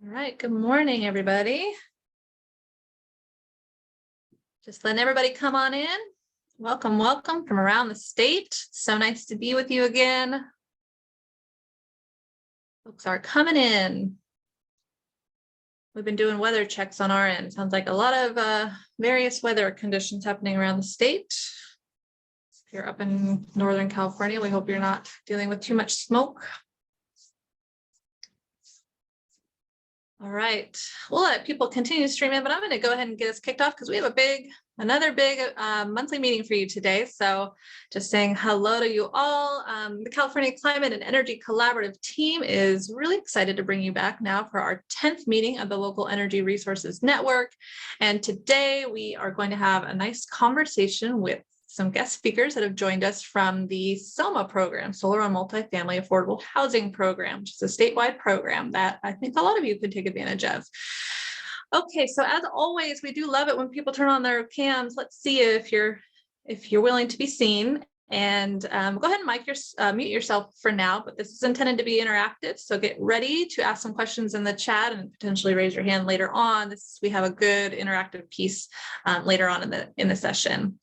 All right, good morning, everybody. Just letting everybody come on in. Welcome, welcome from around the state. So nice to be with you again. Folks are coming in. We've been doing weather checks on our end. Sounds like a lot of various weather conditions happening around the state. If you're up in Northern California, we hope you're not dealing with too much smoke. All right, we'll let people continue to stream in, but I'm going to go ahead and get us kicked off because we have another big monthly meeting for you today. So just saying hello to you all. The California Climate and Energy Collaborative team is really excited to bring you back now for our 10th meeting of the Local Energy Resources Network. And today we are going to have a nice conversation with some guest speakers that have joined us from the SOMAH program, Solar on Multifamily Affordable Housing Program, which is a statewide program that I think a lot of you could take advantage of. Okay, so as always, we do love it when people turn on their cams. Let's see if you're willing to be seen. And go ahead and mute yourself for now, but this is intended to be interactive. So get ready to ask some questions in the chat and potentially raise your hand later on. We have a good interactive piece later on in the session.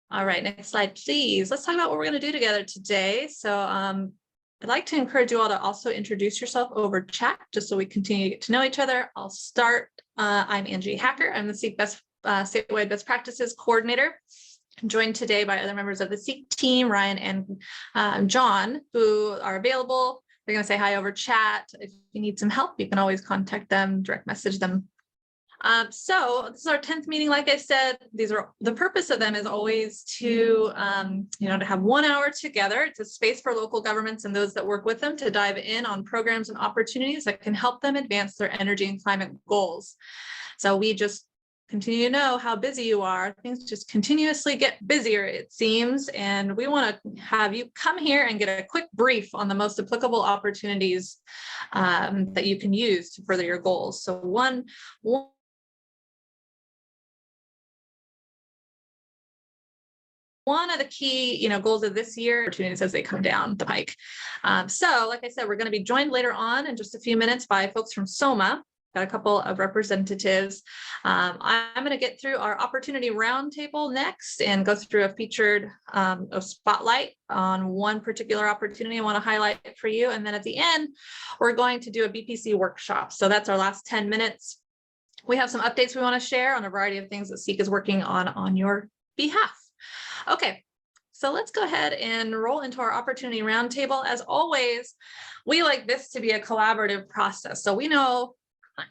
All right, next slide, please. Let's talk about what we're going to do together today. So I'd like to encourage you all to also introduce yourself over chat, just so we continue to get to know each other. I'll start. I'm Angie Hacker. I'm the Statewide Best Practices Coordinator. I'm joined today by other members of the SEEK team, Ryan and John, who are available. They're going to say hi over chat. If you need some help, you can always contact them, direct message them. So this is our 10th meeting. Like I said, the purpose of them is always to, to have 1 hour together. It's a space for local governments and those that work with them to dive in on programs and opportunities that can help them advance their energy and climate goals. So we just continue to know how busy you are. Things just continuously get busier, it seems. And we want to have you come here and get a quick brief on the most applicable opportunities that you can use to further your goals. So one of the key, goals of this year, opportunities as they come down the pike. So like I said, we're going to be joined later on in just a few minutes by folks from SOMAH. Got a couple of representatives. I'm going to get through our opportunity roundtable next and go through a featured a spotlight on one particular opportunity I want to highlight for you. And then at the end, we're going to do a BPC workshop. So that's our last 10 minutes. We have some updates we want to share on a variety of things that SEEK is working on your behalf. Okay, so let's go ahead and roll into our opportunity roundtable. As always, we like this to be a collaborative process. So we know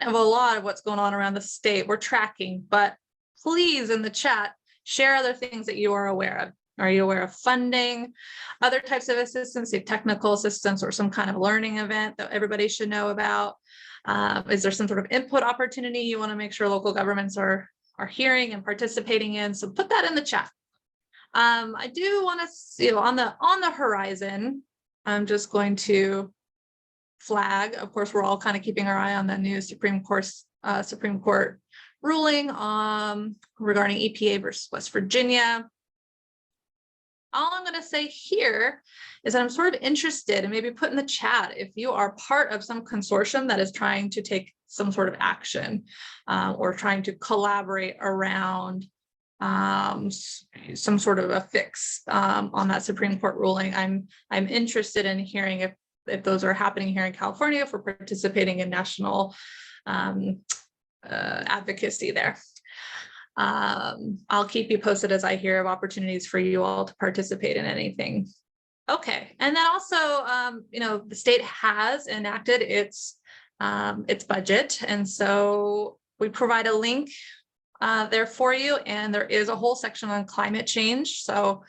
kind of a lot of what's going on around the state. We're tracking, but please in the chat, share other things that you are aware of. Are you aware of funding, other types of assistance, say technical assistance or some kind of learning event that everybody should know about? Is there some sort of input opportunity you want to make sure local governments are hearing and participating in? So put that in the chat. I do want to see on the horizon. I'm just going to flag. Of course, we're all kind of keeping our eye on the new Supreme Court ruling regarding EPA versus West Virginia. All I'm going to say here is that I'm sort of interested, and maybe put in the chat if you are part of some consortium that is trying to take some sort of action or trying to collaborate around some sort of a fix on that Supreme Court ruling. I'm interested in hearing if those are happening here in California, if we're participating in national advocacy there. I'll keep you posted as I hear of opportunities for you all to participate in anything. Okay, and then also, the state has enacted its budget, and so we provide a link there for you, and there is a whole section on climate change. So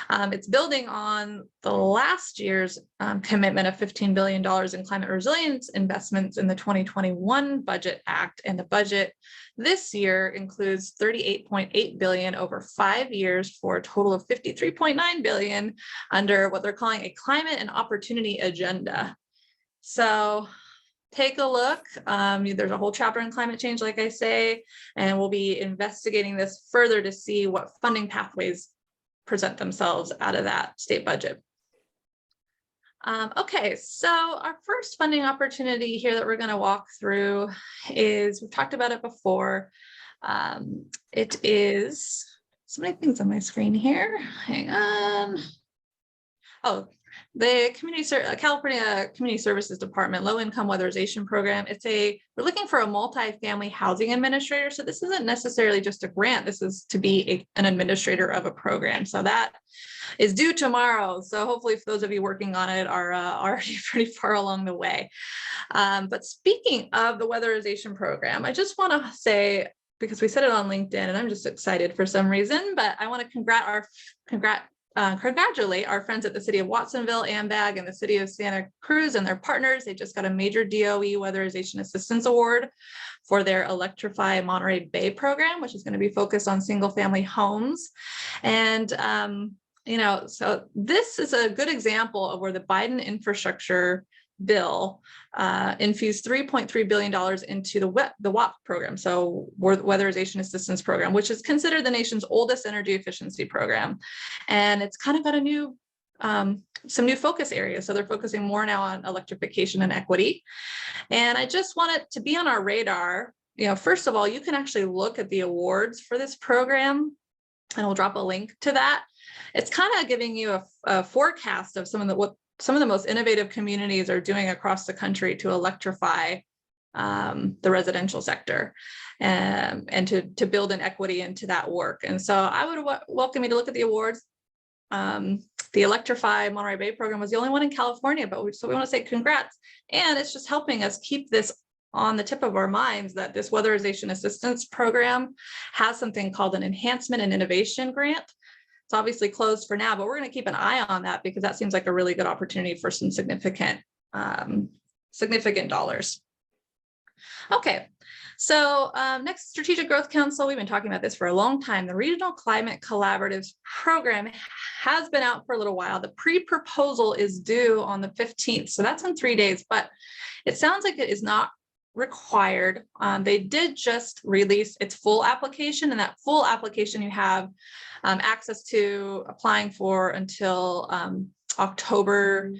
it's building on the last year's commitment of $15 billion in climate resilience investments in the 2021 Budget Act, and the budget this year includes $38.8 billion over 5 years for a total of $53.9 billion under what they're calling a climate and opportunity agenda. So take a look. There's a whole chapter in climate change, like I say, and we'll be investigating this further to see what funding pathways present themselves out of that state budget. Okay, so our first funding opportunity here that we're going to walk through is, we've talked about it before. It is so many things on my screen here. Hang on. Oh, the California Community Services Department Low Income Weatherization Program. We're looking for a multi-family housing administrator. So this isn't necessarily just a grant. This is to be an administrator of a program. So that is due tomorrow. So hopefully for those of you working on it are already pretty far along the way. But speaking of the weatherization program, I just want to say, because we said it on LinkedIn and I'm just excited for some reason, but I want to congratulate our friends at the city of Watsonville, AMBAG, and the city of Santa Cruz and their partners. They just got a major DOE Weatherization Assistance Award for their Electrify Monterey Bay program, which is going to be focused on single family homes. And so this is a good example of where the Biden infrastructure bill infused $3.3 billion into the WAP program, so Weatherization Assistance Program, which is considered the nation's oldest energy efficiency program. And it's kind of got a new, some new focus areas. So they're focusing more now on electrification and equity. And I just want it to be on our radar. First of all, you can actually look at the awards for this program, and we'll drop a link to that. It's kind of giving you a forecast of what some of the most innovative communities are doing across the country to electrify the residential sector and to build an equity into that work. And so I would welcome you to look at the awards. The Electrify Monterey Bay program was the only one in California, so we want to say congrats. And it's just helping us keep this on the tip of our minds that this Weatherization Assistance Program has something called an Enhancement and Innovation Grant. It's obviously closed for now, but we're going to keep an eye on that because that seems like a really good opportunity for some significant dollars. Okay, so next, Strategic Growth Council. We've been talking about this for a long time. The Regional Climate Collaboratives Program has been out for a little while. The pre-proposal is due on the 15th, so that's in 3 days, but it sounds like it is not required. They did just release its full application, and that full application you have access to applying for until October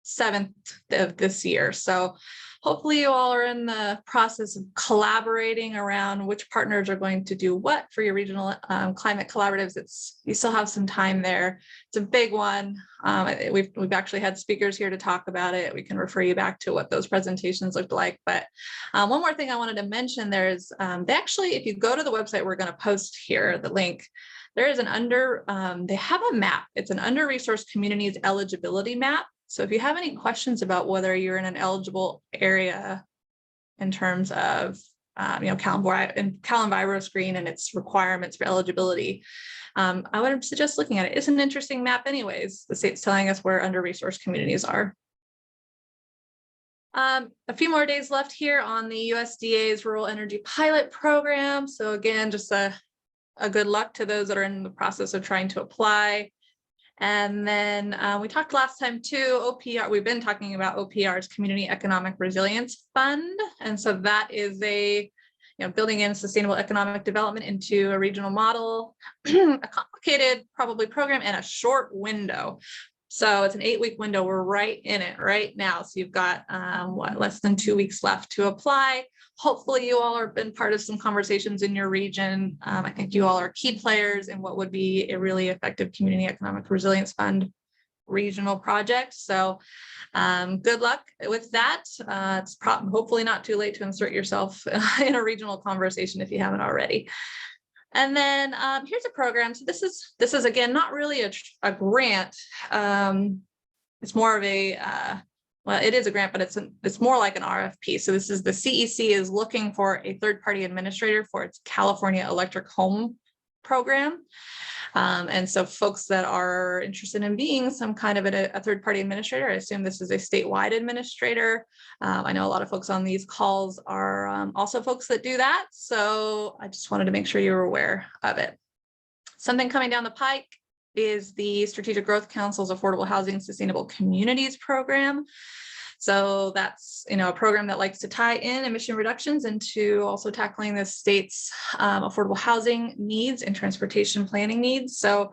7th of this year. So hopefully you all are in the process of collaborating around which partners are going to do what for your regional climate collaboratives. You still have some time there. It's a big one. We've actually had speakers here to talk about it. We can refer you back to what those presentations looked like. But one more thing I wanted to mention, there's they actually, if you go to the website we're going to post here, the link, there is they have a map. It's an under-resourced communities eligibility map. So if you have any questions about whether you're in an eligible area in terms of, Cal Screen and its requirements for eligibility, I would suggest looking at it. It's an interesting map anyways. The state's telling us where under-resourced communities are. A few more days left here on the USDA's Rural Energy Pilot Program. So again, just a good luck to those that are in the process of trying to apply. And then we talked last time too, OPR, we've been talking about OPR's Community Economic Resilience Fund. And so that is building in sustainable economic development into a regional model, a complicated probably program and a short window. So it's an 8-week window. We're right in it right now. So you've got less than 2 weeks left to apply. Hopefully you all have been part of some conversations in your region. I think you all are key players in what would be a really effective Community Economic Resilience Fund regional project. So good luck with that. It's hopefully not too late to insert yourself in a regional conversation if you haven't already. And then here's a program. So this is again, not really a grant. It's more of well, it is a grant, but it's more like an RFP. So this is the CEC is looking for a third-party administrator for its California Electric Home program. And so folks that are interested in being some kind of a third-party administrator, I assume this is a statewide administrator. I know a lot of folks on these calls are also folks that do that. So I just wanted to make sure you were aware of it. Something coming down the pike is the Strategic Growth Council's Affordable Housing Sustainable Communities program. So that's a program that likes to tie in emission reductions into also tackling the state's affordable housing needs and transportation planning needs. So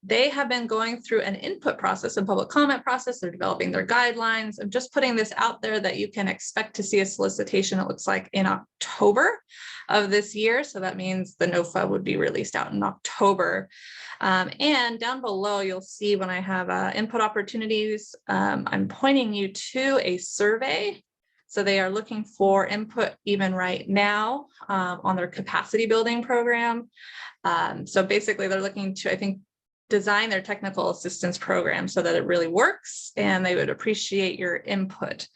They have been going through an input process and public comment process. They're developing their guidelines. I'm just putting this out there that you can expect to see a solicitation, it looks like, in October of this year. So that means the NOFA would be released out in October. And down below, you'll see when I have input opportunities, I'm pointing you to a survey. So they are looking for input even right now on their capacity building program. So basically they're looking to, I think, design their technical assistance program so that it really works, and they would appreciate your input.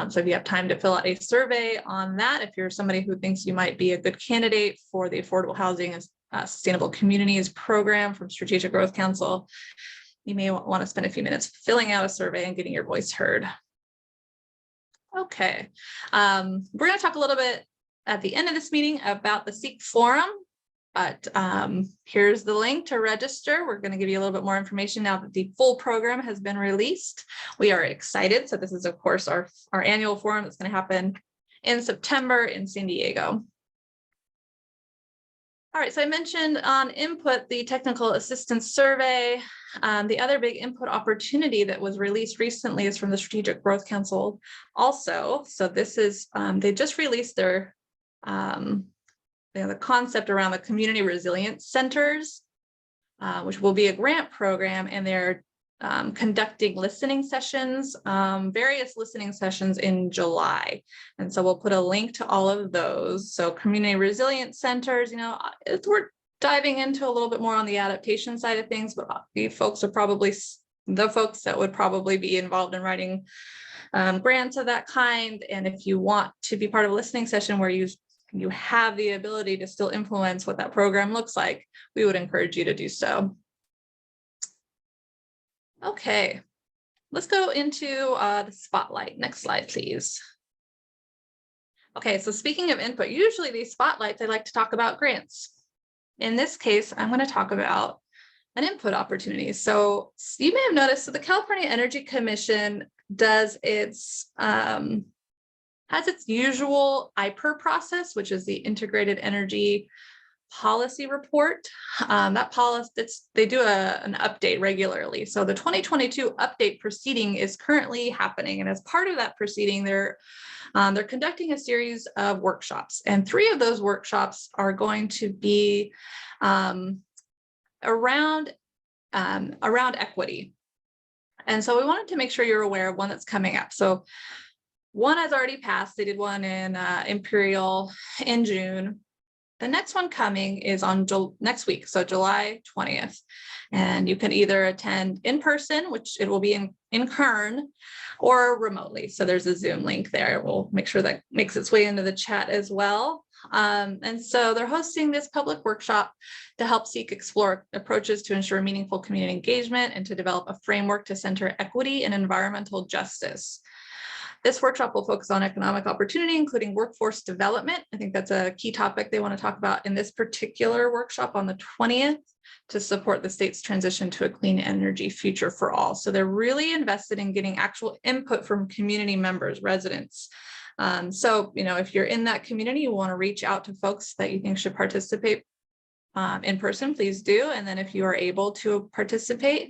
So if you have time to fill out a survey on that, if you're somebody who thinks you might be a good candidate for the Affordable Housing and Sustainable Communities program from Strategic Growth Council, you may want to spend a few minutes filling out a survey and getting your voice heard. Okay, we're going to talk a little bit at the end of this meeting about the SEEK forum. But here's the link to register. We're going to give you a little bit more information now that the full program has been released. We are excited. So this is, of course, our annual forum that's going to happen in September in San Diego. All right, so I mentioned on input, the technical assistance survey. The other big input opportunity that was released recently is from the Strategic Growth Council also. So this is, they just released their the concept around the community resilience centers, which will be a grant program, and they're conducting listening sessions, various listening sessions in July. And so we'll put a link to all of those. So community resilience centers, you know, we're diving into a little bit more on the adaptation side of things, but you folks are probably the folks that would probably be involved in writing grants of that kind. And if you want to be part of a listening session where you have the ability to still influence what that program looks like, we would encourage you to do so. Okay, let's go into the spotlight. Next slide, please. Okay, so speaking of input, usually these spotlights, I like to talk about grants. In this case, I'm going to talk about an input opportunity. So you may have noticed that the California Energy Commission does its has its usual IPER process, which is the Integrated Energy Policy Report. That policy, they do an update regularly. So the 2022 update proceeding is currently happening, and as part of that proceeding, they're conducting a series of workshops, and 3 of those workshops are going to be around equity. And so we wanted to make sure you're aware of one that's coming up. So one has already passed. They did one in Imperial in June. The next one coming is on next week, so July 20th. And you can either attend in person, which it will be in Kern, or remotely. So there's a Zoom link there. We'll make sure that makes its way into the chat as well. And so they're hosting this public workshop to help SEEK explore approaches to ensure meaningful community engagement and to develop a framework to center equity and environmental justice. This workshop will focus on economic opportunity, including workforce development. I think that's a key topic they want to talk about in this particular workshop on the 20th to support the state's transition to a clean energy future for all. So they're really invested in getting actual input from community members, residents. So, you know, if you're in that community, you want to reach out to folks that you think should participate in person, please do. And then if you are able to participate,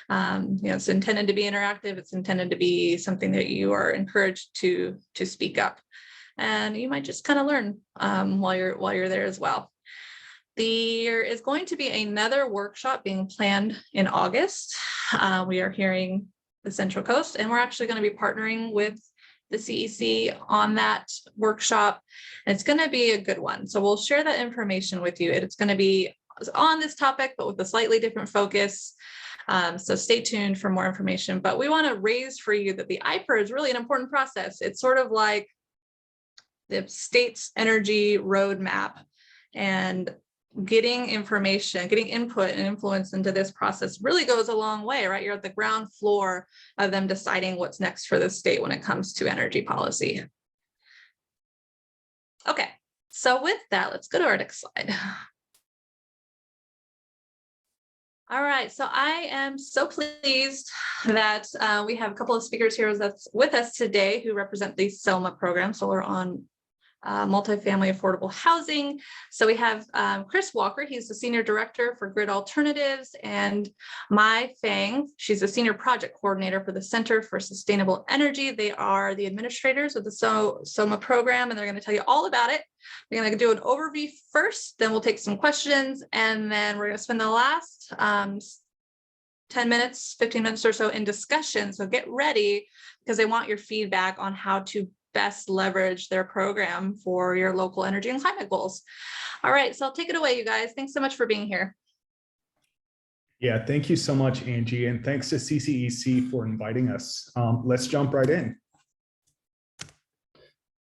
you know, it's intended to be interactive. It's intended to be something that you are encouraged to speak up, and you might just kind of learn while you're there as well. There is going to be another workshop being planned in August. We are hearing the Central Coast, and we're actually going to be partnering with the CEC on that workshop. And it's going to be a good one. So we'll share that information with you. It's going to be on this topic, but with a slightly different focus. So stay tuned for more information, but we want to raise for you that the IPER is really an important process. It's sort of like the state's energy roadmap, and getting information, getting input and influence into this process really goes a long way, right? You're at the ground floor of them deciding what's next for the state when it comes to energy policy. Okay, so with that, let's go to our next slide. All right, so I am so pleased that we have a couple of speakers here that's with us today who represent the SOMAH program, Solar on multifamily affordable housing. So we have Chris Walker, he's the Senior Director for Grid Alternatives, and Mai Fang, she's the Senior Project Coordinator for the Center for Sustainable Energy. They are the administrators of the SOMAH program, and they're going to tell you all about it. We're going to do an overview first, then we'll take some questions, and then we're going to spend the last 10 minutes, 15 minutes or so in discussion. So get ready, because they want your feedback on how to best leverage their program for your local energy and climate goals. All right, so I'll take it away, you guys. Thanks so much for being here. Yeah, thank you so much, Angie, and thanks to CCEC for inviting us. Let's jump right in.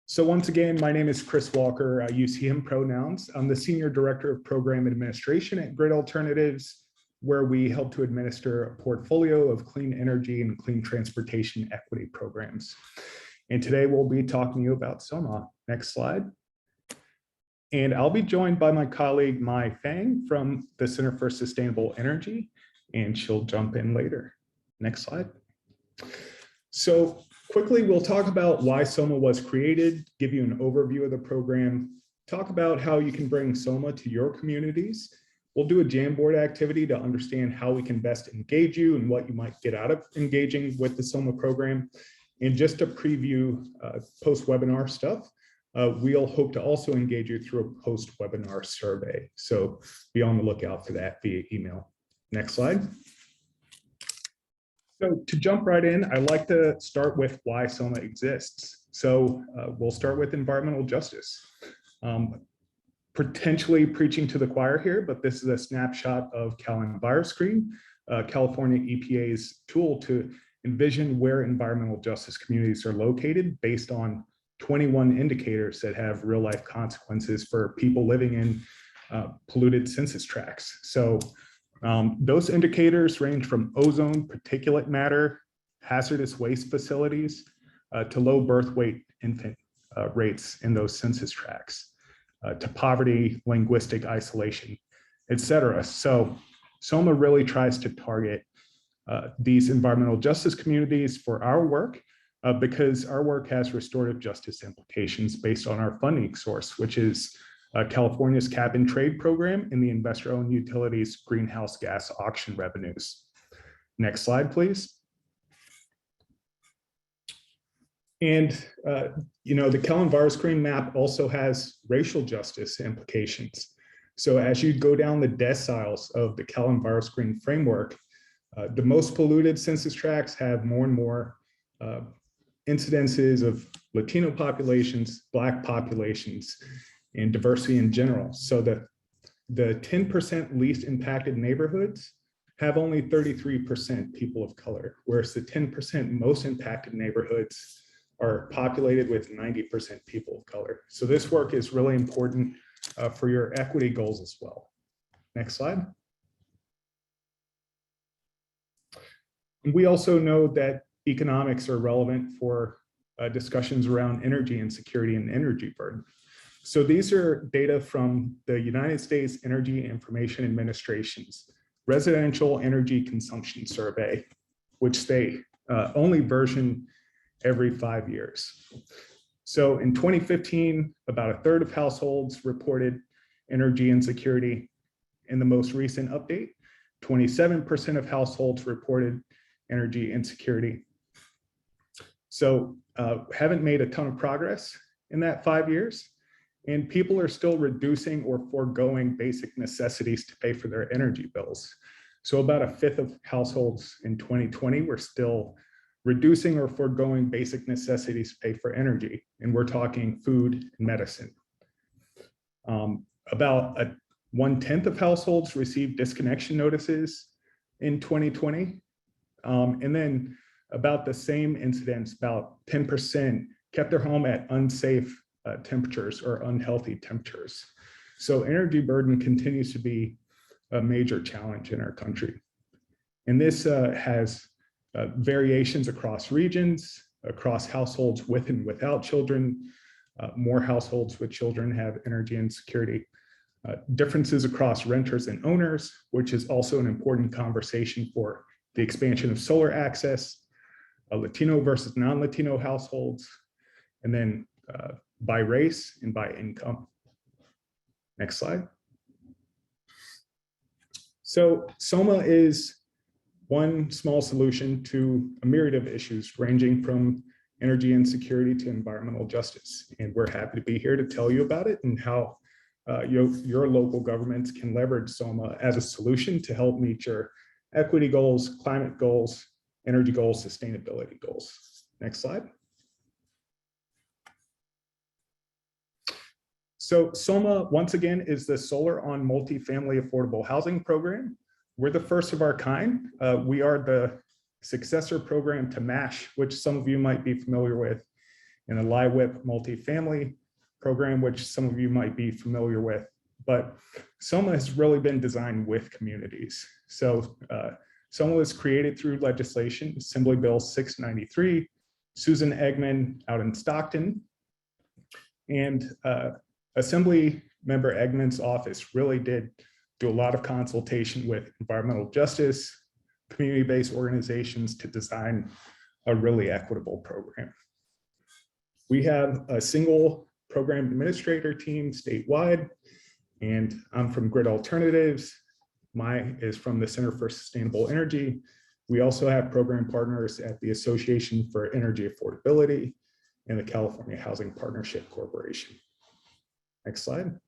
So once again, my name is Chris Walker. I use he, him pronouns. I'm the Senior Director of Program Administration at Grid Alternatives, where we help to administer a portfolio of clean energy and clean transportation equity programs. And today we'll be talking to you about SOMAH. Next slide. And I'll be joined by my colleague, Mai Fang from the Center for Sustainable Energy, and she'll jump in later. Next slide. So quickly, we'll talk about why SOMAH was created, give you an overview of the program, talk about how you can bring SOMAH to your communities. We'll do a Jamboard activity to understand how we can best engage you and what you might get out of engaging with the SOMAH program. And just to preview post-webinar stuff, we'll hope to also engage you through a post-webinar survey. So be on the lookout for that via email. Next slide. So to jump right in, I like to start with why SOMAH exists. So we'll start with environmental justice. Potentially preaching to the choir here, but this is a snapshot of CalEnviroScreen, California EPA's tool to envision where environmental justice communities are located based on 21 indicators that have real life consequences for people living in polluted census tracts. So those indicators range from ozone, particulate matter, hazardous waste facilities, to low birth weight infant rates in those census tracts, to poverty, linguistic isolation, et cetera. So SOMAH really tries to target these environmental justice communities for our work because our work has restorative justice implications based on our funding source, which is California's cap and trade program and the investor-owned utilities greenhouse gas auction revenues. Next slide, please. And you know, the CalEnviroScreen map also has racial justice implications. So as you go down the deciles of the CalEnviroScreen framework, the most polluted census tracts have more and more incidences of Latino populations, Black populations, and diversity in general. So the 10% least impacted neighborhoods have only 33% people of color, whereas the 10% most impacted neighborhoods are populated with 90% people of color. So this work is really important for your equity goals as well. Next slide. We also know that economics are relevant for discussions around energy insecurity and energy burden. So these are data from the United States Energy Information Administration's Residential Energy Consumption Survey, which they only version every 5 years. So in 2015, about a third of households reported energy insecurity. In the most recent update, 27% of households reported energy insecurity. So haven't made a ton of progress in that 5 years, and people are still reducing or foregoing basic necessities to pay for their energy bills. So about a fifth of households in 2020 were still reducing or foregoing basic necessities to pay for energy, and we're talking food and medicine. About 1/10 of households received disconnection notices in 2020, and then about the same incidence, about 10%, kept their home at unsafe temperatures or unhealthy temperatures. So energy burden continues to be a major challenge in our country. And this has variations across regions, across households with and without children. More households with children have energy insecurity. Differences across renters and owners, which is also an important conversation for the expansion of solar access, Latino versus non-Latino households, and then by race and by income. Next slide. So SOMAH is one small solution to a myriad of issues ranging from energy insecurity to environmental justice. And we're happy to be here to tell you about it and how your local governments can leverage SOMAH as a solution to help meet your equity goals, climate goals, energy goals, sustainability goals. Next slide. So SOMAH, once again, is the Solar on Multifamily Affordable Housing Program. We're the first of our kind. We are the successor program to MASH, which some of you might be familiar with, and the LIWIP multifamily program, which some of you might be familiar with. But SOMAH has really been designed with communities. So SOMAH was created through legislation, Assembly Bill 693, Susan Eggman out in Stockton. And Assembly Member Eggman's office really did do a lot of consultation with environmental justice, community-based organizations to design a really equitable program. We have a single program administrator team statewide, and I'm from Grid Alternatives. Mai is from the Center for Sustainable Energy. We also have program partners at the Association for Energy Affordability and the California Housing Partnership Corporation. Next slide.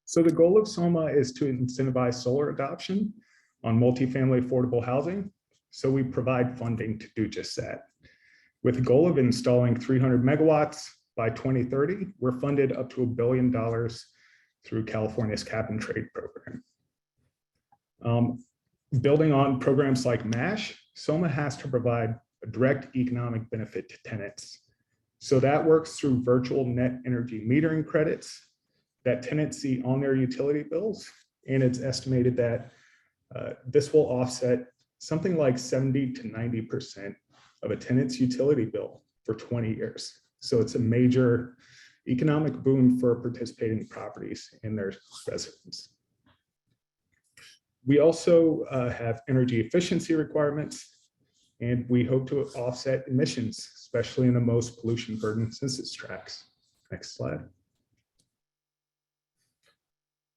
So the goal of SOMAH is to incentivize solar adoption on multifamily affordable housing. So we provide funding to do just that. With the goal of installing 300 megawatts by 2030, we're funded up to $1 billion through California's cap and trade program. Building on programs like MASH, SOMAH has to provide a direct economic benefit to tenants. So that works through virtual net energy metering credits that tenants see on their utility bills. And it's estimated that this will offset something like 70 to 90% of a tenant's utility bill for 20 years. So it's a major economic boon for participating properties and their residents. We also have energy efficiency requirements, and we hope to offset emissions, especially in the most pollution burdened census tracts. Next slide.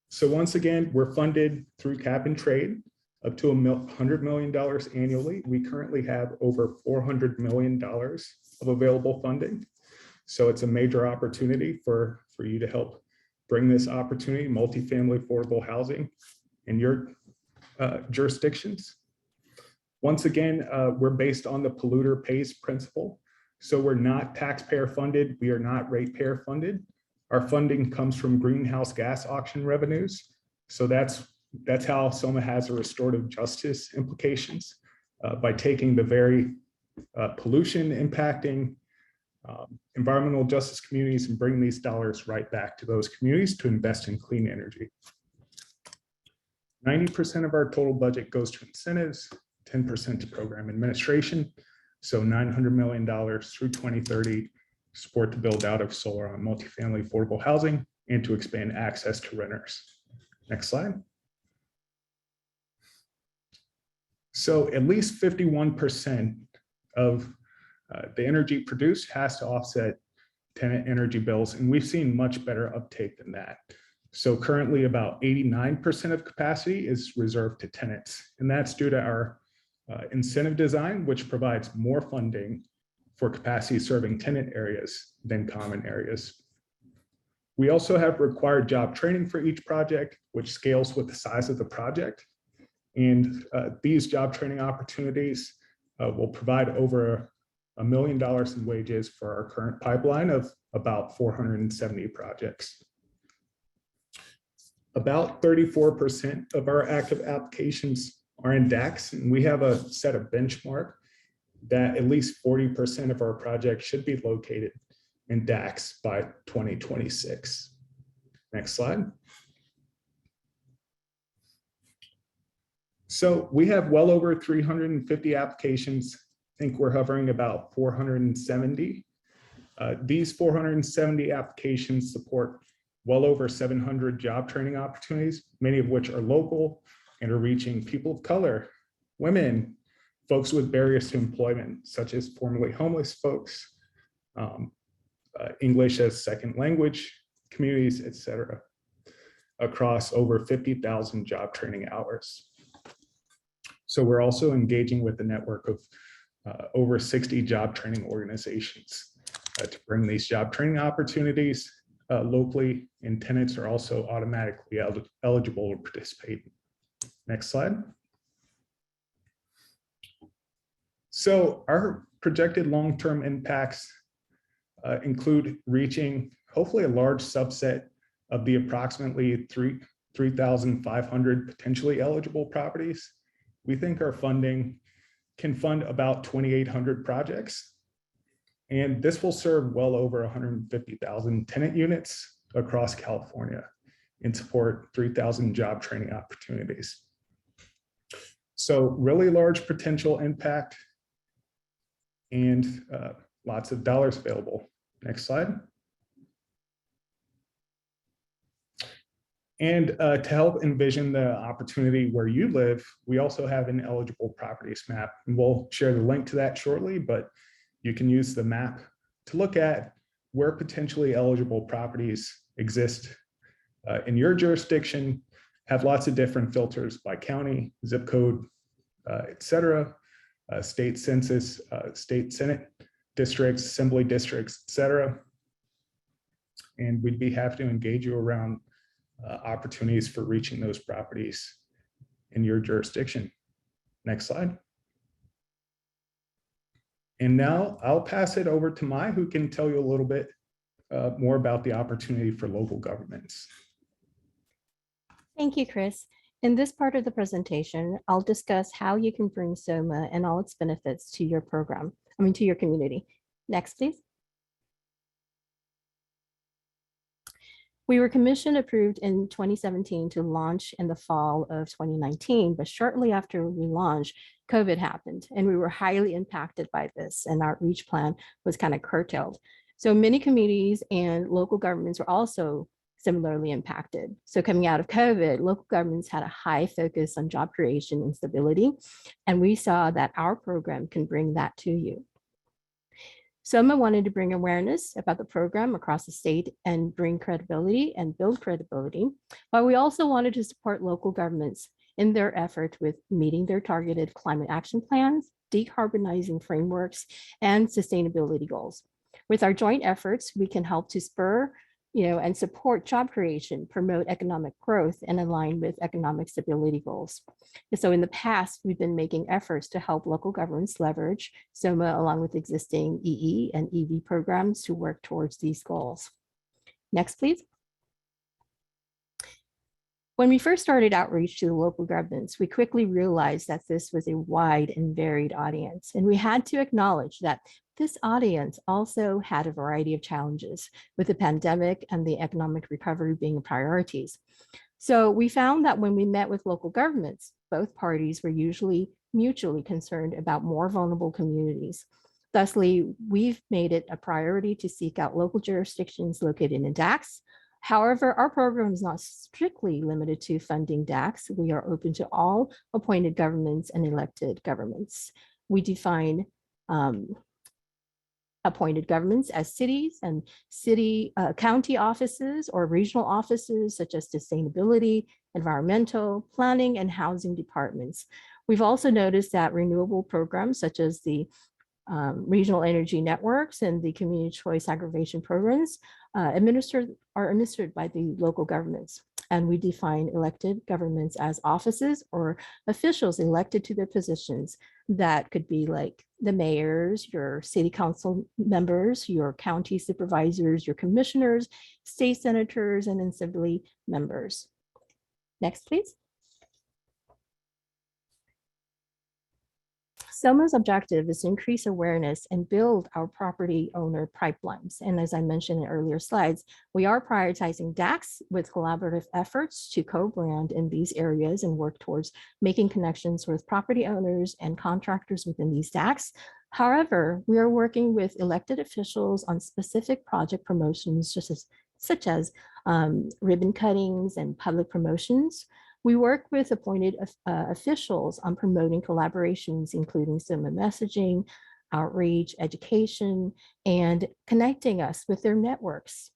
So once again, we're funded through cap and trade up to $100 million annually. We currently have over $400 million of available funding. So it's a major opportunity for you to help bring this opportunity, multifamily affordable housing, in your jurisdictions. Once again, we're based on the polluter pays principle. So we're not taxpayer funded. We are not ratepayer funded. Our funding comes from greenhouse gas auction revenues. So that's how SOMAH has a restorative justice implications by taking the very pollution impacting environmental justice communities and bringing these dollars right back to those communities to invest in clean energy. 90% of our total budget goes to incentives, 10% to program administration. So $900 million through 2030 support the build out of solar on multifamily affordable housing and to expand access to renters. Next slide. So at least 51% of the energy produced has to offset tenant energy bills, and we've seen much better uptake than that. So currently about 89% of capacity is reserved to tenants, and that's due to our incentive design, which provides more funding for capacity serving tenant areas than common areas. We also have required job training for each project, which scales with the size of the project. And these job training opportunities will provide over $1 million in wages for our current pipeline of about 470 projects. About 34% of our active applications are in DACs, and we have a set of benchmark that at least 40% of our projects should be located in DACs by 2026. Next slide. So we have well over 350 applications. I think we're hovering about 470. These 470 applications support well over 700 job training opportunities, many of which are local and are reaching people of color, women, folks with barriers to employment, such as formerly homeless folks, English as second language communities, etc., across over 50,000 job training hours. So we're also engaging with a network of over 60 job training organizations to bring these job training opportunities locally, and tenants are also automatically eligible to participate. Next slide. So our projected long-term impacts include reaching hopefully a large subset of the approximately 3,500 potentially eligible properties. We think our funding can fund about 2,800 projects, and this will serve well over 150,000 tenant units across California and support 3,000 job training opportunities. So really large potential impact and lots of dollars available. Next slide. And to help envision the opportunity where you live, we also have an eligible properties map. And we'll share the link to that shortly, but you can use the map to look at where potentially eligible properties exist in your jurisdiction, have lots of different filters by county, zip code, etc., state census, state senate districts, assembly districts, etc. And we'd be happy to engage you around opportunities for reaching those properties in your jurisdiction. Next slide. And now I'll pass it over to Mai, who can tell you a little bit more about the opportunity for local governments. Thank you, Chris. In this part of the presentation, I'll discuss how you can bring SOMAH and all its benefits to your program, to your community. Next, please. We were commission approved in 2017 to launch in the fall of 2019, but shortly after we launched, COVID happened, and we were highly impacted by this, and our outreach plan was kind of curtailed. So many communities and local governments were also similarly impacted. So coming out of COVID, local governments had a high focus on job creation and stability, and we saw that our program can bring that to you. SOMAH wanted to bring awareness about the program across the state and bring credibility and build credibility, but we also wanted to support local governments in their effort with meeting their targeted climate action plans, decarbonizing frameworks, and sustainability goals. With our joint efforts, we can help to spur and support job creation, promote economic growth, and align with economic stability goals. And so in the past, we've been making efforts to help local governments leverage SOMAH along with existing EE and EV programs to work towards these goals. Next, please. When we first started outreach to the local governments, we quickly realized that this was a wide and varied audience, and we had to acknowledge that this audience also had a variety of challenges, with the pandemic and the economic recovery being priorities. So we found that when we met with local governments, both parties were usually mutually concerned about more vulnerable communities. Thusly, we've made it a priority to seek out local jurisdictions located in DACs. However, our program is not strictly limited to funding DACs. We are open to all appointed governments and elected governments. We define appointed governments as cities and county offices or regional offices such as sustainability, environmental, planning, and housing departments. We've also noticed that renewable programs such as the regional energy networks and the community choice aggregation programs are administered by the local governments. And we define elected governments as offices or officials elected to their positions that could be like the mayors, your city council members, your county supervisors, your commissioners, state senators, and assembly members. Next, please. SOMAH's objective is to increase awareness and build our property owner pipelines. And as I mentioned in earlier slides, we are prioritizing DACs with collaborative efforts to co-brand in these areas and work towards making connections with property owners and contractors within these DACs. However, we are working with elected officials on specific project promotions, such as ribbon cuttings and public promotions. We work with appointed officials on promoting collaborations, including SOMAH messaging, outreach, education, and connecting us with their networks.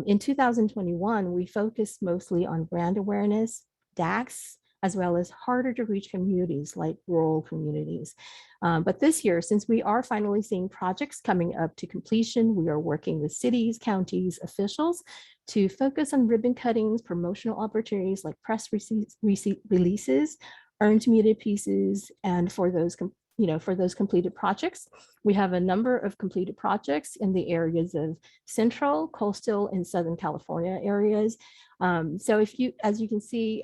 In 2021, we focused mostly on brand awareness, DAX, as well as harder to reach communities like rural communities. But this year, since we are finally seeing projects coming up to completion, we are working with cities, counties, officials to focus on ribbon cuttings, promotional opportunities like press releases, earned media pieces, and for those completed projects. We have a number of completed projects in the areas of Central, Coastal, and Southern California areas. So as you can see,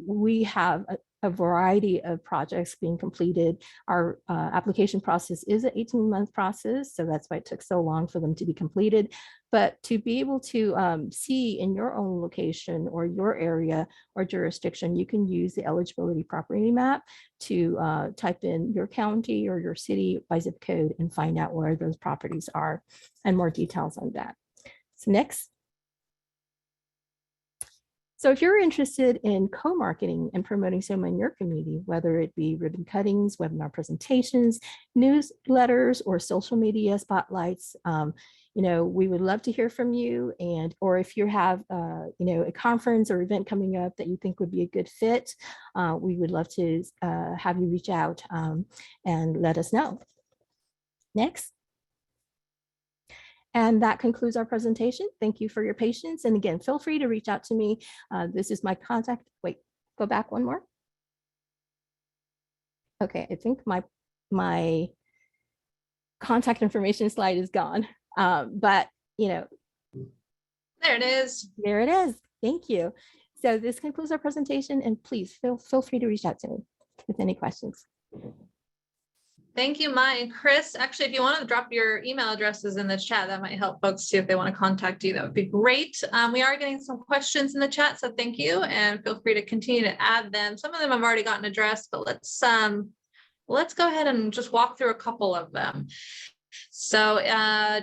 we have a variety of projects being completed. Our application process is an 18-month process, so that's why it took so long for them to be completed. But to be able to see in your own location or your area or jurisdiction, you can use the eligibility property map to type in your county or your city by zip code and find out where those properties are and more details on that. So next. So if you're interested in co-marketing and promoting SOMAH in your community, whether it be ribbon cuttings, webinar presentations, newsletters, or social media spotlights, we would love to hear from you. Or if you have, a conference or event coming up that you think would be a good fit, we would love to have you reach out and let us know. Next. And that concludes our presentation. Thank you for your patience. And again, feel free to reach out to me. This is my contact. Wait, go back one more. Okay, I think my contact information slide is gone. But there it is. There it is. Thank you. So this concludes our presentation, and please feel free to reach out to me with any questions. Thank you, Mai and Chris. Actually, if you want to drop your email addresses in the chat, that might help folks too. If they want to contact you, that would be great. We are getting some questions in the chat, so thank you, and feel free to continue to add them. Some of them I've already gotten addressed, but let's go ahead and just walk through a couple of them. So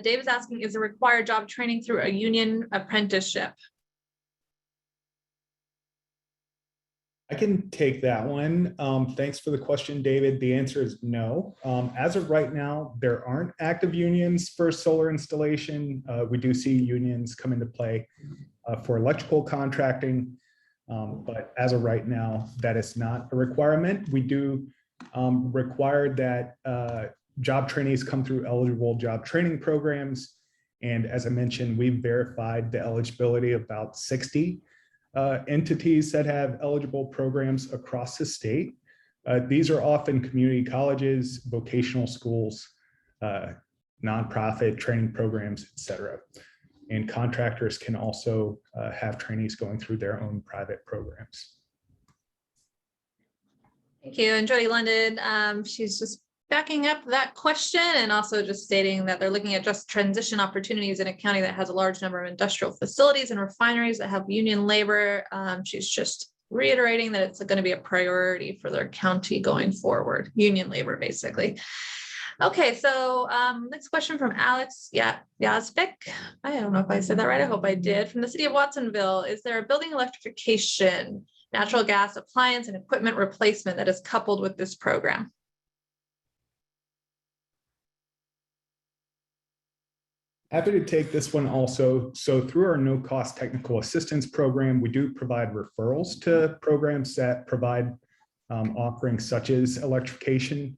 Dave is asking, is it required job training through a union apprenticeship? I can take that one. Thanks for the question, David. The answer is no. As of right now, there aren't active unions for solar installation. We do see unions come into play for electrical contracting, but as of right now, that is not a requirement. We do require that job trainees come through eligible job training programs. And as I mentioned, we've verified the eligibility of about 60 entities that have eligible programs across the state. These are often community colleges, vocational schools, nonprofit training programs, et cetera. And contractors can also have trainees going through their own private programs. Thank you. And Jody London, she's just backing up that question and also just stating that they're looking at just transition opportunities in a county that has a large number of industrial facilities and refineries that have union labor. She's just reiterating that it's going to be a priority for their county going forward, union labor, basically. Okay, so next question from Alex Yazbek. I don't know if I said that right. I hope I did. From the city of Watsonville, is there a building electrification, natural gas appliance and equipment replacement that is coupled with this program? Happy to take this one also. So through our no-cost technical assistance program, we do provide referrals to programs that provide offerings such as electrification.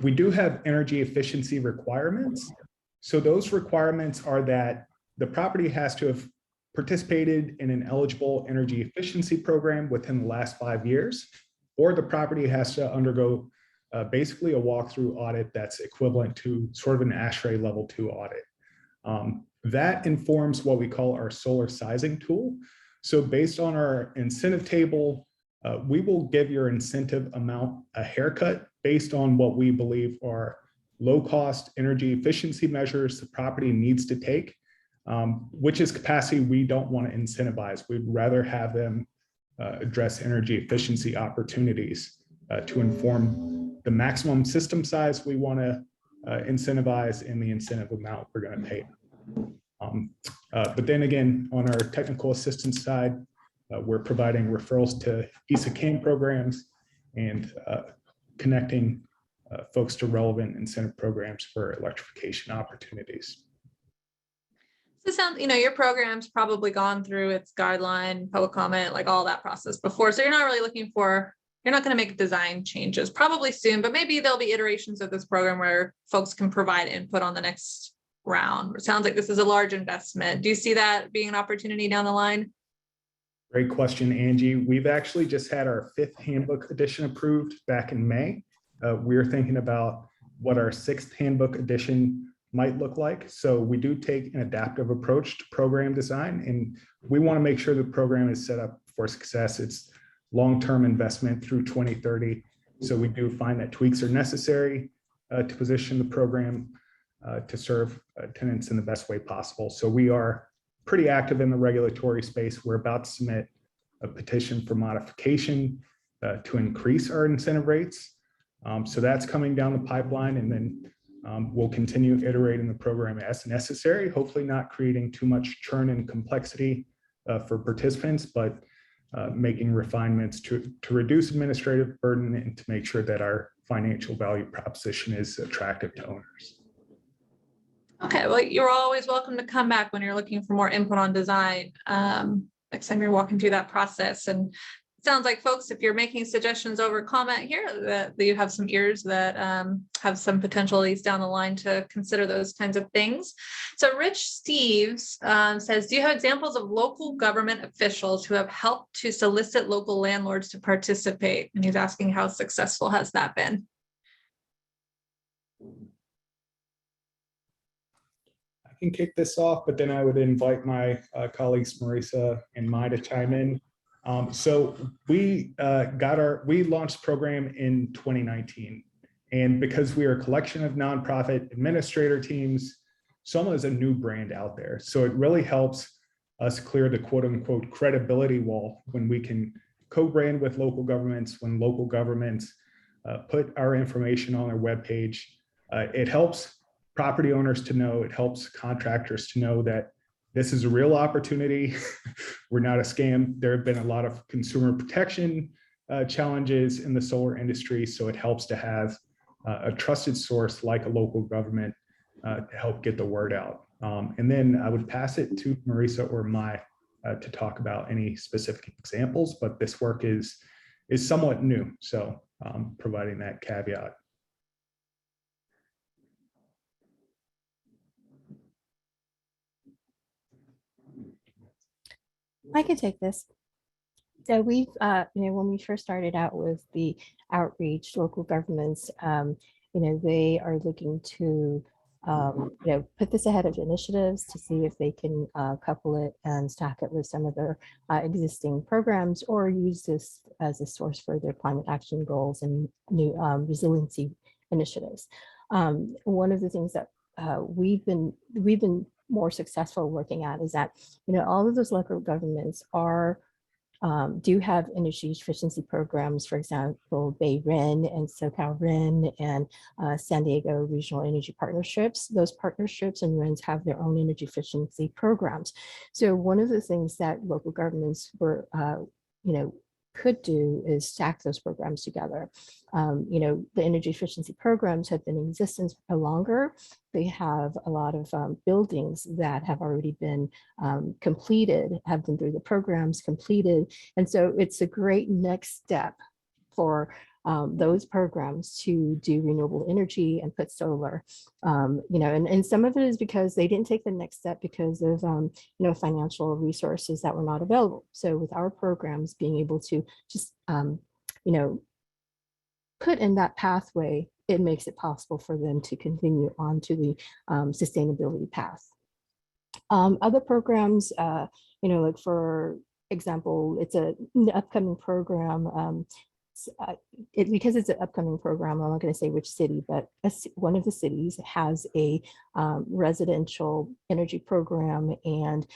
We do have energy efficiency requirements. So those requirements are that the property has to have participated in an eligible energy efficiency program within the last 5 years, or the property has to undergo basically a walkthrough audit that's equivalent to sort of an ASHRAE level 2 audit. That informs what we call our solar sizing tool. So based on our incentive table, we will give your incentive amount a haircut based on what we believe are low-cost energy efficiency measures the property needs to take, which is capacity we don't want to incentivize. We'd rather have them address energy efficiency opportunities to inform the maximum system size we want to incentivize and the incentive amount we're going to pay. But then again, on our technical assistance side, we're providing referrals to ESA CAN programs and connecting folks to relevant incentive programs for electrification opportunities. So it sounds, your program's probably gone through its guideline, public comment, like all that process before. So you're not really you're not going to make design changes probably soon, but maybe there'll be iterations of this program where folks can provide input on the next round. It sounds like this is a large investment. Do you see that being an opportunity down the line? Great question, Angie. We've actually just had our 5th handbook edition approved back in May. We're thinking about what our 6th handbook edition might look like. So we do take an adaptive approach to program design, and we want to make sure the program is set up for success. It's long-term investment through 2030. So we do find that tweaks are necessary to position the program to serve tenants in the best way possible. So we are pretty active in the regulatory space. We're about to submit a petition for modification to increase our incentive rates. So that's coming down the pipeline, and then we'll continue iterating the program as necessary, hopefully not creating too much churn and complexity for participants, but making refinements to reduce administrative burden and to make sure that our financial value proposition is attractive to owners. Okay, well, you're always welcome to come back when you're looking for more input on design. Next time you're walking through that process. And it sounds like, folks, if you're making suggestions over comment here, that you have some ears that have some potential leads down the line to consider those kinds of things. So Rich Steves says, do you have examples of local government officials who have helped to solicit local landlords to participate? And he's asking, how successful has that been? I can kick this off, but then I would invite my colleagues Marisa and Mai to chime in. So we launched the program in 2019, and because we are a collection of nonprofit administrator teams, SOMAH is a new brand out there. So it really helps us clear the quote unquote credibility wall when we can co-brand with local governments, when local governments put our information on their webpage. It helps property owners to know, it helps contractors to know that this is a real opportunity. We're not a scam. There have been a lot of consumer protection challenges in the solar industry. So it helps to have a trusted source like a local government to help get the word out. And then I would pass it to Marisa or Mai to talk about any specific examples, but this work is somewhat new. So providing that caveat. I can take this. So we've, when we first started out with the outreach, local governments, they are looking to, put this ahead of initiatives to see if they can couple it and stack it with some of their existing programs, or use this as a source for their climate action goals and new resiliency initiatives. One of the things that we've been more successful working at is that, all of those local governments do have energy efficiency programs, for example, Bay REN and SoCal REN and San Diego Regional Energy Partnerships. Those partnerships and RENs have their own energy efficiency programs. So one of the things that local governments were, could do is stack those programs together. The energy efficiency programs have been in existence for longer. They have a lot of buildings that have already been completed, have been through the programs completed. And so it's a great next step for those programs to do renewable energy and put solar, and some of it is because they didn't take the next step because of, financial resources that were not available. So with our programs being able to just, put in that pathway, it makes it possible for them to continue on to the sustainability path. Other programs, like for example, it's an upcoming program. Because it's an upcoming program, I'm not going to say which city, but one of the cities has a residential energy program, and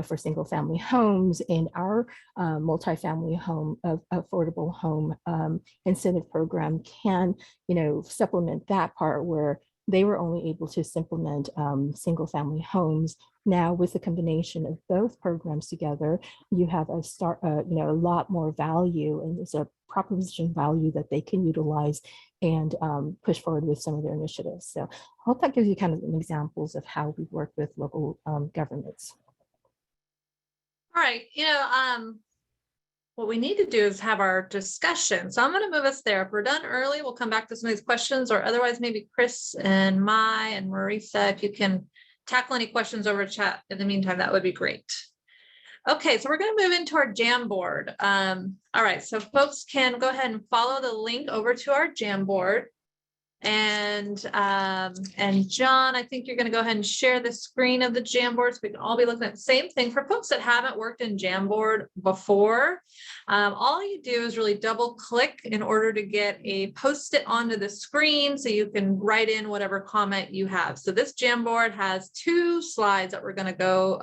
for single family homes, and our multifamily home affordable home incentive program can supplement that part where they were only able to supplement single family homes. Now with the combination of both programs together, you have a lot more value, and it's a proposition value that they can utilize and push forward with some of their initiatives. So I hope that gives you kind of examples of how we work with local governments. All right, what we need to do is have our discussion. So I'm going to move us there. If we're done early, we'll come back to some of these questions, or otherwise maybe Chris and Mai and Marisa, if you can tackle any questions over chat in the meantime, that would be great. Okay, so we're going to move into our Jamboard. All right, so folks can go ahead and follow the link over to our Jamboard. And John, I think you're going to go ahead and share the screen of the Jamboard so we can all be looking at the same thing. For folks that haven't worked in Jamboard before, all you do is really double click in order to get a post-it onto the screen so you can write in whatever comment you have. So this Jamboard has 2 slides that we're going to go,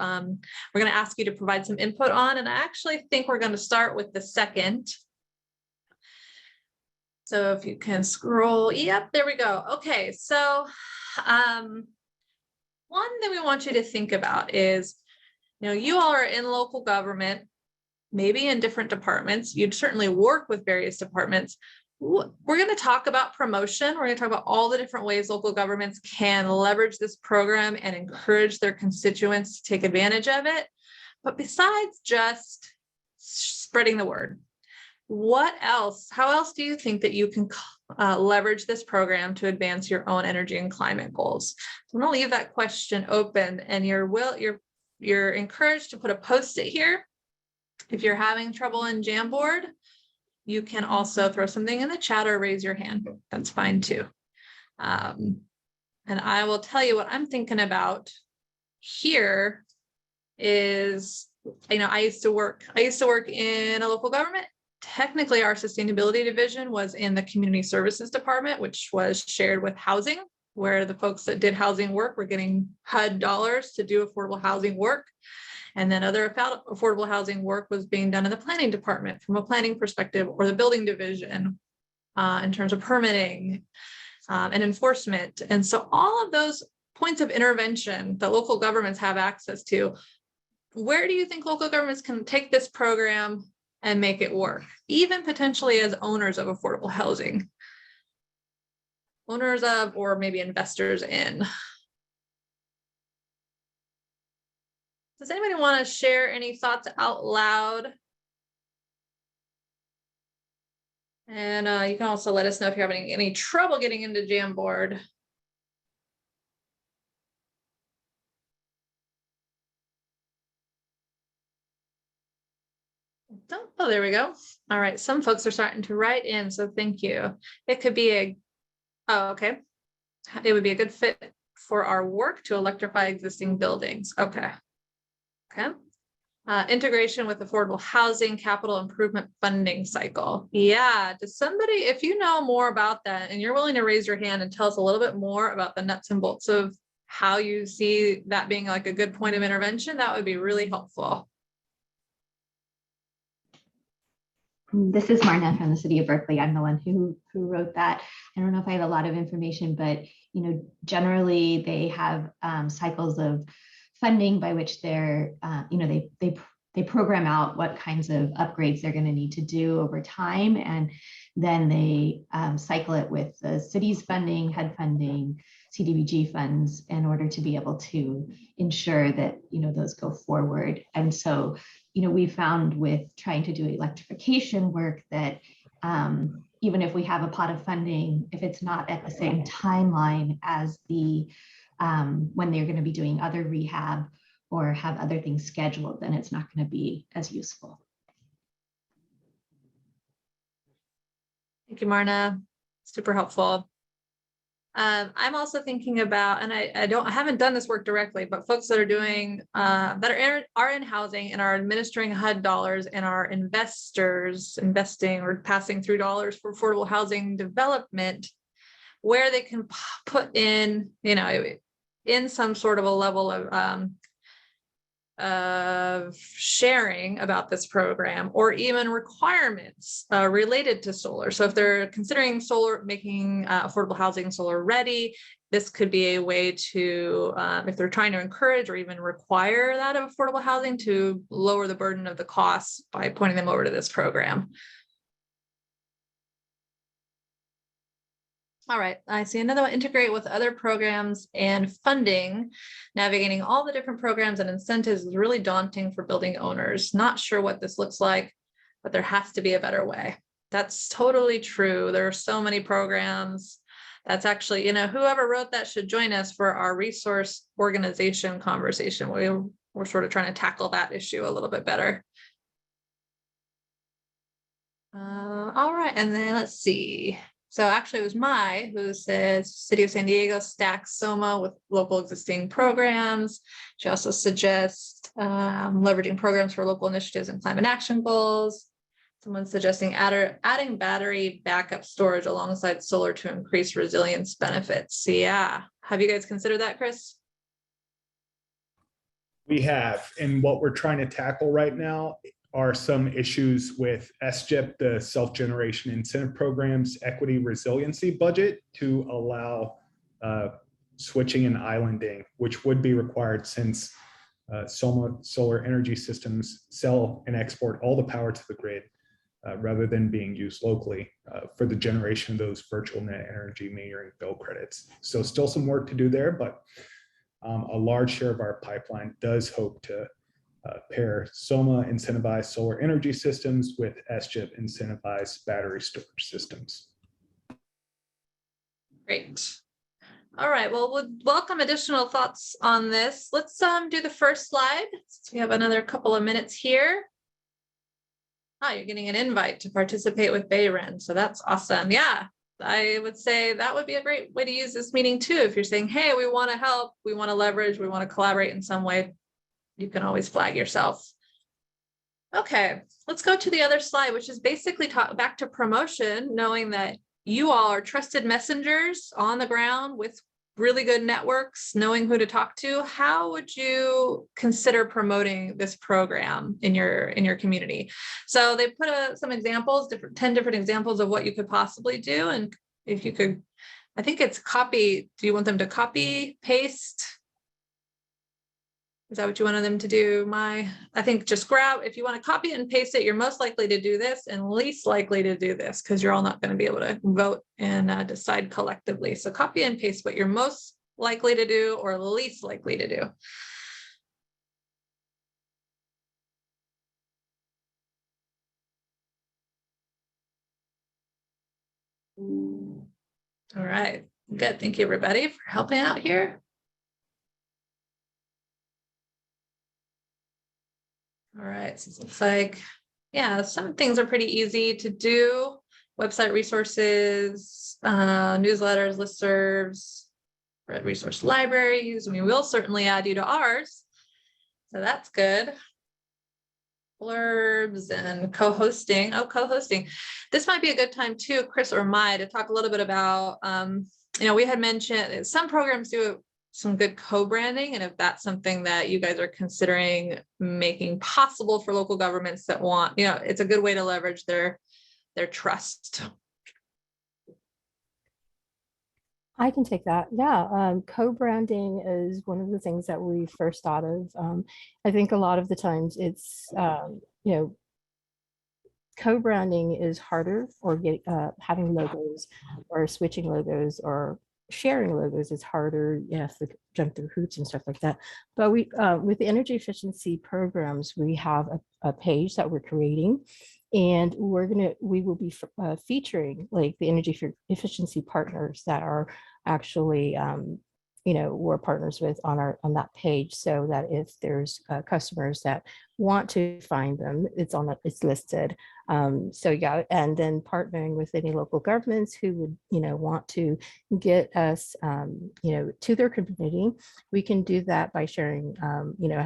we're going to ask you to provide some input on, and I actually think we're going to start with the second. So if you can scroll, yep, there we go. Okay, so one thing we want you to think about is, you all are in local government, maybe in different departments. You'd certainly work with various departments. We're going to talk about promotion. We're going to talk about all the different ways local governments can leverage this program and encourage their constituents to take advantage of it. But besides just spreading the word, what else? How else do you think that you can leverage this program to advance your own energy and climate goals? So I'm going to leave that question open, and you're encouraged to put a post-it here. If you're having trouble in Jamboard, you can also throw something in the chat or raise your hand. That's fine too. And I will tell you what I'm thinking about here is, I used to work in a local government. Technically, our sustainability division was in the community services department, which was shared with housing, where the folks that did housing work were getting HUD dollars to do affordable housing work. And then other affordable housing work was being done in the planning department from a planning perspective, or the building division in terms of permitting and enforcement. And so all of those points of intervention that local governments have access to, where do you think local governments can take this program and make it work, even potentially as owners of affordable housing? Owners of, or maybe investors in. Does anybody want to share any thoughts out loud? And you can also let us know if you're having any trouble getting into Jamboard. Oh, there we go. All right, some folks are starting to write in, so thank you. It could be okay. It would be a good fit for our work to electrify existing buildings. Okay. Integration with affordable housing capital improvement funding cycle. Yeah, does somebody, if you know more about that and you're willing to raise your hand and tell us a little bit more about the nuts and bolts of how you see that being like a good point of intervention, that would be really helpful. This is Marna from the city of Berkeley. I'm the one who wrote that. I don't know if I have a lot of information, but generally they have cycles of funding by which they're they program out what kinds of upgrades they're going to need to do over time, and then they cycle it with the city's funding, HUD funding, CDBG funds, in order to be able to ensure that those go forward. And so we found with trying to do electrification work that even if we have a pot of funding, if it's not at the same timeline as the when they're going to be doing other rehab or have other things scheduled, then it's not going to be as useful. Thank you, Marna. Super helpful. I'm also thinking about, and I haven't done this work directly, but folks that are doing that are in housing and are administering HUD dollars and are investing or passing through dollars for affordable housing development, where they can put in, in some sort of a level of sharing about this program, or even requirements related to solar. So if they're considering solar, making affordable housing solar ready, this could be a way to, if they're trying to encourage or even require that of affordable housing, to lower the burden of the costs by pointing them over to this program. All right, I see another one, integrate with other programs and funding. Navigating all the different programs and incentives is really daunting for building owners. Not sure what this looks like, but there has to be a better way. That's totally true. There are so many programs. That's actually, whoever wrote that should join us for our resource organization conversation. We're sort of trying to tackle that issue a little bit better. All right, and then let's see. So actually it was Mai who says City of San Diego stacks SOMAH with local existing programs. She also suggests leveraging programs for local initiatives and climate action goals. Someone's suggesting adding battery backup storage alongside solar to increase resilience benefits. Yeah, have you guys considered that, Chris? We have, and what we're trying to tackle right now are some issues with SGIP, the self-generation incentive programs, equity resiliency budget to allow switching and islanding, which would be required since SOMAH solar energy systems sell and export all the power to the grid rather than being used locally for the generation of those virtual net energy metering bill credits. So still some work to do there, but a large share of our pipeline does hope to pair SOMAH incentivized solar energy systems with SGIP incentivized battery storage systems. Great. All right, well, we'll welcome additional thoughts on this. Let's do the first slide. So we have another couple of minutes here. You're getting an invite to participate with BayREN, so that's awesome. Yeah, I would say that would be a great way to use this meeting too. If you're saying, hey, we want to help, we want to leverage, we want to collaborate in some way, you can always flag yourself. Okay, let's go to the other slide, which is basically back to promotion, knowing that you all are trusted messengers on the ground with really good networks, knowing who to talk to. How would you consider promoting this program in your community? So they put some examples, 10 different examples of what you could possibly do. And if you could, I think it's copy. Do you want them to copy, paste? Is that what you wanted them to do? I think just grab, if you want to copy it and paste it, you're most likely to do this and least likely to do this because you're all not going to be able to vote and decide collectively. So copy and paste what you're most likely to do or least likely to do. All right, good. Thank you everybody for helping out here. All right, so it looks like, yeah, some things are pretty easy to do. Website resources, newsletters, listservs, resource libraries. I mean, we'll certainly add you to ours. So that's good. Blurbs and co-hosting. Oh, co-hosting. This might be a good time too, Chris or Mai, to talk a little bit about, we had mentioned some programs do some good co-branding, and if that's something that you guys are considering making possible for local governments that want, it's a good way to leverage their trust. I can take that. Yeah, co-branding is one of the things that we first thought of. I think a lot of the times it's, co-branding is harder, or having logos or switching logos or sharing logos is harder. You have to jump through hoops and stuff like that. But we, with the energy efficiency programs, we have a page that we're creating, and we will be featuring like the energy efficiency partners that are actually, we're partners with on that page, so that if there's customers that want to find them, it's listed. So yeah, and then partnering with any local governments who would, want to get us, to their community, we can do that by sharing,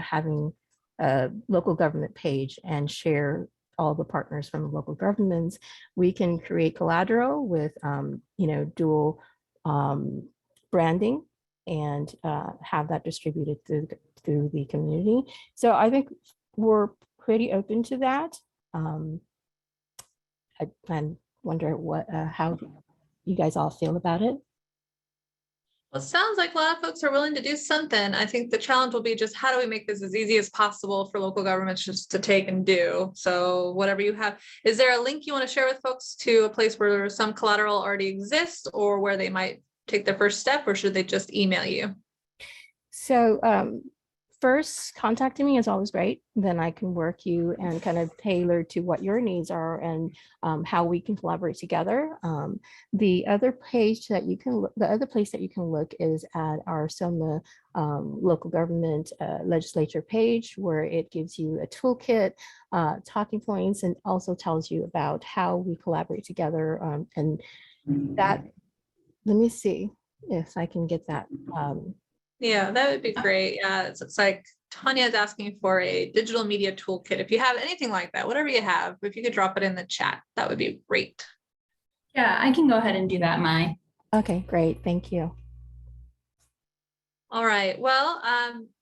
having a local government page and share all the partners from local governments. We can create collateral with, dual branding and have that distributed through the community. So I think we're pretty open to that. I wonder how you guys all feel about it. Well, it sounds like a lot of folks are willing to do something. I think the challenge will be just how do we make this as easy as possible for local governments just to take and do? So whatever you have, is there a link you want to share with folks to a place where some collateral already exists or where they might take their first step, or should they just email you? So first, contacting me is always great. Then I can work you and kind of tailor to what your needs are and how we can collaborate together. The other place that you can look is at our SOMAH local government legislature page, where it gives you a toolkit, talking points, and also tells you about how we collaborate together. And that, let me see if I can get that. Yeah, that would be great. Yeah, it's like Tanya is asking for a digital media toolkit. If you have anything like that, whatever you have, if you could drop it in the chat, that would be great. Yeah, I can go ahead and do that, Mai. Okay, great. Thank you. All right. Well,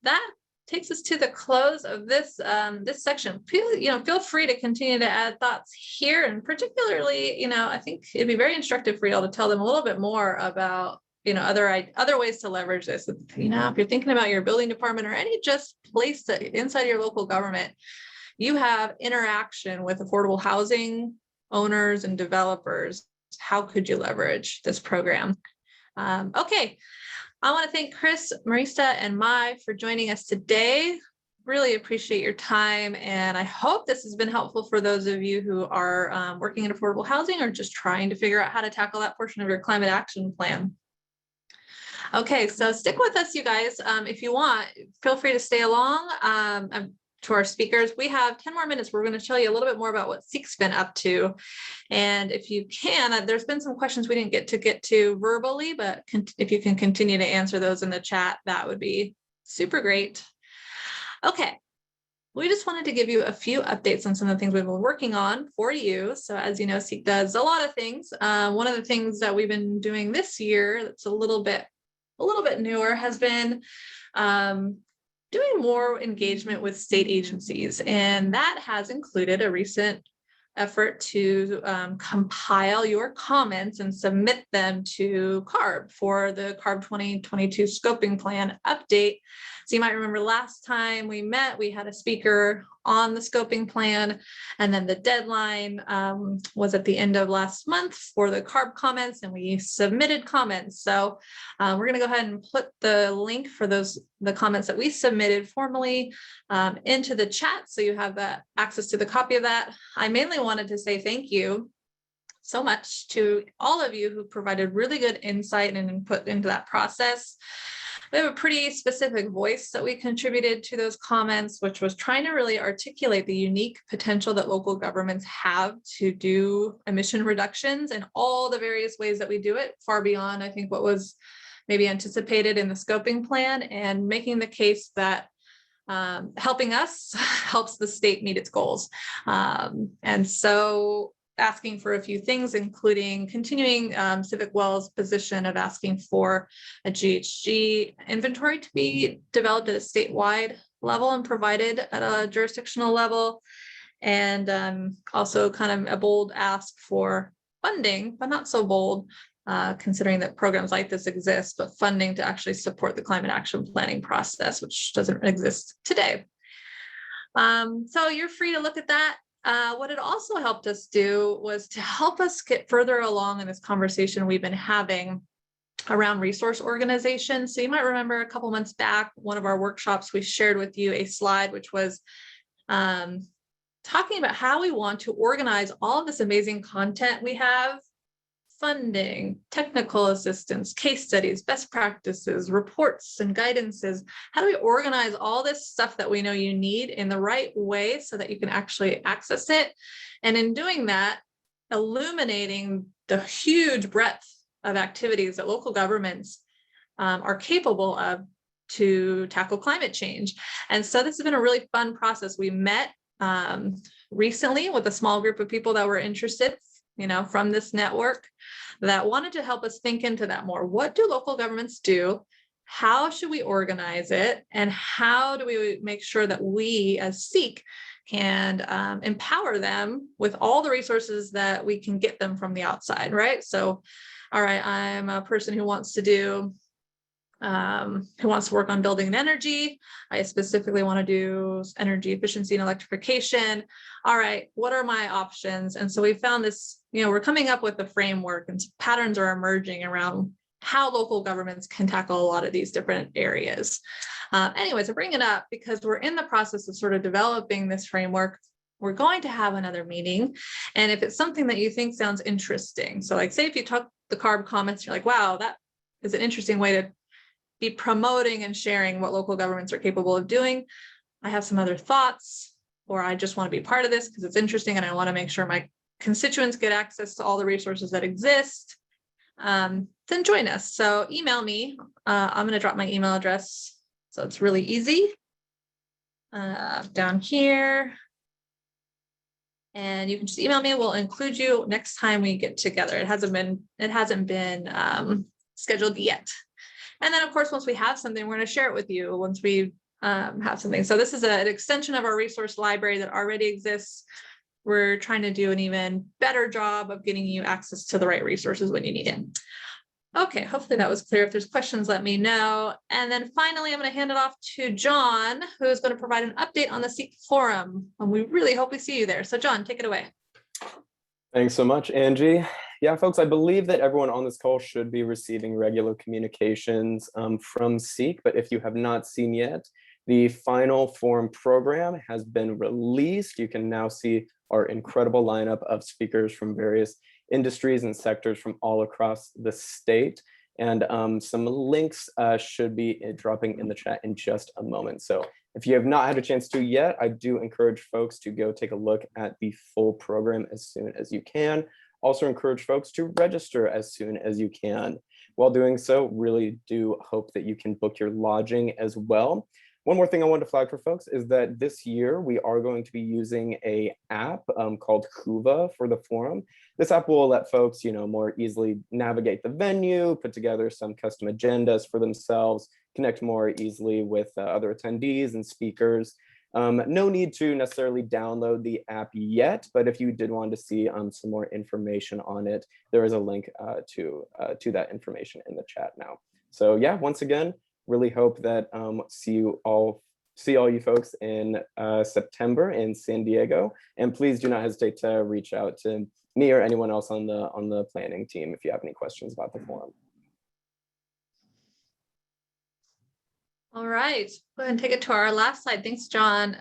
that takes us to the close of this this section. Feel free to continue to add thoughts here, and particularly, I think it'd be very instructive for y'all to tell them a little bit more about other ways to leverage this. If you're thinking about your building department or any just place that inside your local government, you have interaction with affordable housing owners and developers. How could you leverage this program? Okay. I want to thank Chris, Marisa, and Mai for joining us today. Really appreciate your time, and I hope this has been helpful for those of you who are working in affordable housing or just trying to figure out how to tackle that portion of your climate action plan. Okay, so stick with us, you guys. If you want, feel free to stay along. To our speakers, we have 10 more minutes. We're going to tell you a little bit more about what SEEK's been up to. And if you can, there's been some questions we didn't get to verbally, but if you can continue to answer those in the chat, that would be super great. Okay. We just wanted to give you a few updates on some of the things we've been working on for you. So as you know, SEEK does a lot of things. One of the things that we've been doing this year that's a little bit newer has been doing more engagement with state agencies. And that has included a recent effort to compile your comments and submit them to CARB for the CARB 2022 scoping plan update. So you might remember last time we met, we had a speaker on the scoping plan, and then the deadline was at the end of last month for the CARB comments, and we submitted comments. So we're going to go ahead and put the link for the comments that we submitted formally into the chat, so you have that access to the copy of that. I mainly wanted to say thank you so much to all of you who provided really good insight and input into that process. We have a pretty specific voice that we contributed to those comments, which was trying to really articulate the unique potential that local governments have to do emission reductions in all the various ways that we do it, far beyond, I think, what was maybe anticipated in the scoping plan, and making the case that helping us helps the state meet its goals. And so asking for a few things, including continuing Civic Well's position of asking for a GHG inventory to be developed at a statewide level and provided at a jurisdictional level. And also kind of a bold ask for funding, but not so bold, considering that programs like this exist, but funding to actually support the climate action planning process, which doesn't exist today. So you're free to look at that. What it also helped us do was to help us get further along in this conversation we've been having around resource organization. So you might remember a couple months back, one of our workshops, we shared with you a slide which was talking about how we want to organize all of this amazing content we have: funding, technical assistance, case studies, best practices, reports, and guidances. How do we organize all this stuff that we know you need in the right way so that you can actually access it? And in doing that, illuminating the huge breadth of activities that local governments are capable of to tackle climate change. And so this has been a really fun process. We met recently with a small group of people that were interested, from this network, that wanted to help us think into that more. What do local governments do? How should we organize it? And how do we make sure that we as SEEK can empower them with all the resources that we can get them from the outside, right? So, all right, I'm a person who wants to do who wants to work on building and energy. I specifically want to do energy efficiency and electrification. All right, what are my options? And so we found this, we're coming up with a framework, and patterns are emerging around how local governments can tackle a lot of these different areas. Anyways, I bring it up because we're in the process of sort of developing this framework. We're going to have another meeting. And if it's something that you think sounds interesting, so like say if you took the CARB comments, you're like, wow, that is an interesting way to be promoting and sharing what local governments are capable of doing. I have some other thoughts, or I just want to be part of this because it's interesting and I want to make sure my constituents get access to all the resources that exist. Then join us. So email me. I'm going to drop my email address. So it's really easy. Down here. And you can just email me. We'll include you next time we get together. It hasn't been scheduled yet. And then of course, once we have something, we're going to share it with you once we have something. So this is an extension of our resource library that already exists. We're trying to do an even better job of getting you access to the right resources when you need it. Okay, hopefully that was clear. If there's questions, let me know. And then finally, I'm going to hand it off to John, who is going to provide an update on the SEEK forum. And we really hope we see you there. So John, take it away. Thanks so much, Angie. Yeah, folks, I believe that everyone on this call should be receiving regular communications from SEEK, but if you have not seen yet, the final forum program has been released. You can now see our incredible lineup of speakers from various industries and sectors from all across the state. And some links should be dropping in the chat in just a moment. So if you have not had a chance to yet, I do encourage folks to go take a look at the full program as soon as you can. Also encourage folks to register as soon as you can. While doing so, really do hope that you can book your lodging as well. One more thing I wanted to flag for folks is that this year we are going to be using an app called Whova for the forum. This app will let folks, more easily navigate the venue, put together some custom agendas for themselves, connect more easily with other attendees and speakers. No need to necessarily download the app yet, but if you did want to see some more information on it, there is a link to that information in the chat now. So yeah, once again, really hope that see all you folks in September in San Diego, and please do not hesitate to reach out to me or anyone else on the planning team if you have any questions about the forum. All right, go ahead and take it to our last slide. Thanks, John.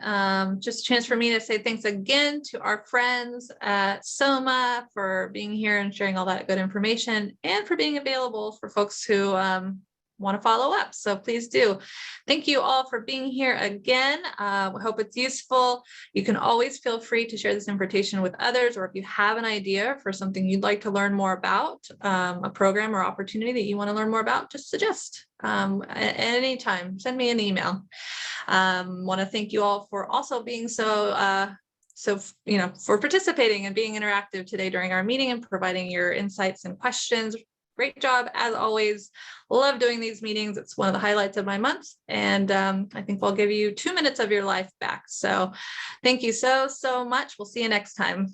Just a chance for me to say thanks again to our friends at SOMAH for being here and sharing all that good information, and for being available for folks who want to follow up. So please do. Thank you all for being here again. We hope it's useful. You can always feel free to share this invitation with others, or if you have an idea for something you'd like to learn more about, a program or opportunity that you want to learn more about, just suggest at any time. Send me an email. Want to thank you all for also being for participating and being interactive today during our meeting and providing your insights and questions. Great job, as always. Love doing these meetings. It's one of the highlights of my month. And I think we'll give you 2 minutes of your life back. So thank you so much. We'll see you next time.